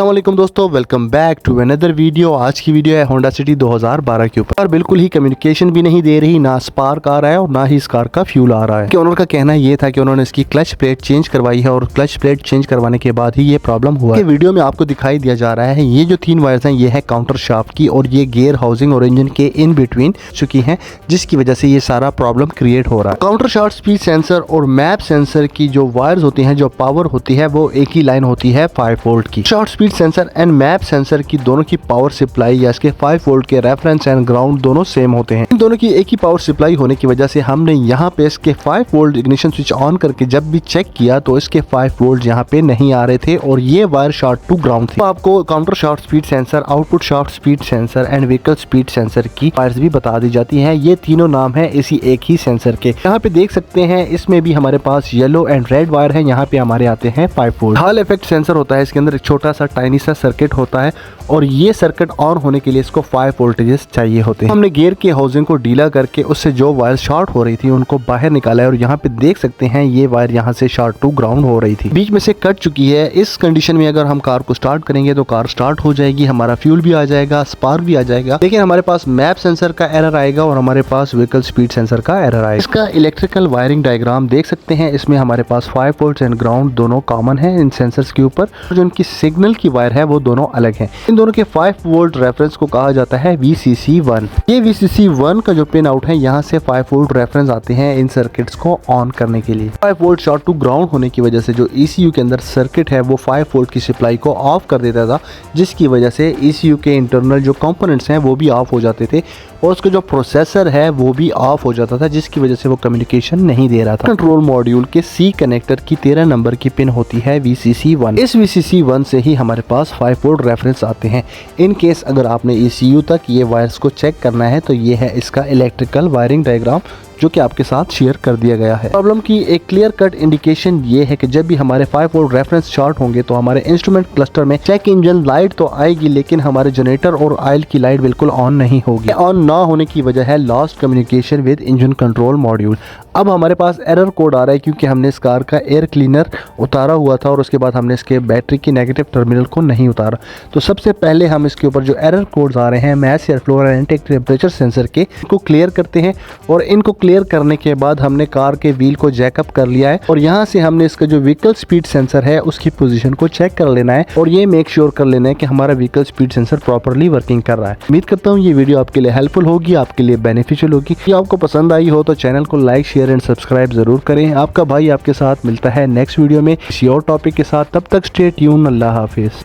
अस्सलाम वालेकुम दोस्तों, welcome back to another video. आज की वीडियो है होंडा सिटी 2012 के ऊपर। बिल्कुल ही कम्युनिकेशन भी नहीं दे रही, ना स्पार्क आ रहा है और ना ही इस कार का फ्यूल आ रहा है। कि ओनर का कहना ये था कि उन्होंने इसकी क्लच प्लेट चेंज करवाई है और क्लच प्लेट चेंज करवाने के बाद ही ये प्रॉब्लम हुआ है। वीडियो में आपको दिखाई दिया जा रहा है ये जो 3 वायर्स हैं ये है काउंटर शाफ्ट की और ये गियर हाउसिंग और इंजन के इन बिटवीन चुकी हैं, जिसकी वजह से ये सारा प्रॉब्लम क्रिएट हो रहा है। काउंटर शाफ्ट स्पीड सेंसर और मैप सेंसर की जो वायर्स होती हैं, जो पावर होती है वो एक ही लाइन होती है 5 वोल्ट की। Short speed sensor and map sensor की दोनों की पावर सप्लाई या इसके 5 वोल्ट के रेफरेंस एंड ग्राउंड दोनों सेम होते हैं। इन दोनों की एक ही पावर सप्लाई होने की वजह से हमने यहाँ पे इसके 5 वोल्ट इग्निशन स्विच ऑन करके जब भी चेक किया तो इसके 5 वोल्ट यहाँ पे नहीं आ रहे थे और ये वायर शॉर्ट टू ग्राउंड थी। तो आपको counter shaft speed sensor, output shaft speed sensor and vehicle speed sensor की वायर्स भी बता दी जाती है। ये तीनों नाम है इसी एक ही सेंसर के। यहाँ पे देख सकते हैं इसमें भी हमारे पास येलो एंड रेड वायर है, यहाँ पे हमारे आते हैं 5 वोल्ट। हॉल इफेक्ट सेंसर होता है, इसके अंदर एक छोटा सा टाइनी सा सर्किट होता है और ये सर्किट ऑन होने के लिए इसको 5 वोल्टेजेस चाहिए होते हैं। हमने गियर के हाउसिंग को ढीला करके उससे जो वायर शॉर्ट हो रही थी उनको बाहर निकाला है और यहाँ पे देख सकते हैं ये वायर यहाँ से शॉर्ट टू ग्राउंड हो रही थी, बीच में से कट चुकी है। इस कंडीशन में अगर हम कार को स्टार्ट करेंगे तो कार स्टार्ट हो जाएगी, हमारा फ्यूल भी आ जाएगा, स्पार्क भी आ जाएगा, लेकिन हमारे पास मैप सेंसर का एरर आएगा और हमारे पास व्हीकल स्पीड सेंसर का एरर आएगा। इसका इलेक्ट्रिकल वायरिंग डायग्राम देख सकते हैं, इसमें हमारे पास 5 वोल्ट एंड ग्राउंड दोनों कॉमन है इन सेंसर्स के ऊपर। जो इनकी सिग्नल की वायर है वो दोनों अलग है। इन दोनों के 5 वोल्ट रेफरेंस को कहा जाता है VCC1। ये VCC1 का जो पिन आउट है यहाँ से 5 वोल्ट रेफरेंस आते हैं इन सर्किट्स को ऑन करने के लिए। 5 वोल्ट शॉर्ट टू ग्राउंड होने की वजह से जो ECU के अंदर सर्किट है वो 5 वोल्ट की सप्लाई को ऑफ कर देता था, जिसकी वजह से ECU के इंटरनल जो कंपोनेंट्स हैं वो भी ऑफ हो जाते थे और उसका जो प्रोसेसर है वो भी ऑफ हो जाता था, जिसकी वजह से वो कम्युनिकेशन नहीं दे रहा था। कंट्रोल मॉड्यूल के C कनेक्टर की 13 नंबर की पिन होती है VCC1। इस VCC1 से ही हमारे पास 5 वोल्ट रेफरेंस आते हैं। इन केस अगर आपने ECU तक ये वायर्स को चेक करना है तो ये है इसका इलेक्ट्रिकल वायरिंग डायग्राम जो कि आपके साथ शेयर कर दिया गया है। प्रॉब्लम की एक क्लियर कट इंडिकेशन ये है कि जब भी हमारे 5 वोल्ट रेफरेंस शॉर्ट होंगे तो हमारे इंस्ट्रूमेंट क्लस्टर में चेक इंजन लाइट तो आएगी, लेकिन हमारे जनरेटर और ऑयल की लाइट बिल्कुल ऑन नहीं होगी। ऑन ना होने की वजह है lost communication with engine control module. अब हमारे पास एरर कोड आ रहा है क्योंकि हमने इस कार का एयर क्लीनर उतारा हुआ था और उसके बाद हमने इसके बैटरी की नेगेटिव टर्मिनल को नहीं उतारा। तो सबसे पहले हम इसके ऊपर जो एरर कोड्स आ रहे हैं mass air flow and temperature sensor के, इनको क्लियर करते हैं और इनको क्लियर करने के बाद हमने कार के व्हील को जैकअप कर लिया है और यहाँ से हमने इसका जो व्हीकल स्पीड सेंसर है उसकी पोजीशन को चेक कर लेना है और ये मेक श्योर कर लेना है कि हमारा vehicle speed sensor properly working कर रहा है। उम्मीद करता हूँ ये वीडियो आपके लिए हेल्पफुल होगी, आपके लिए बेनिफिशियल होगी। ये आपको पसंद आई हो तो चैनल को लाइक शेयर एंड सब्सक्राइब जरूर करें। आपका भाई आपके साथ मिलता है नेक्स्ट वीडियो में किसी और टॉपिक के साथ। तब तक स्टे ट्यून। अल्लाह हाफिज।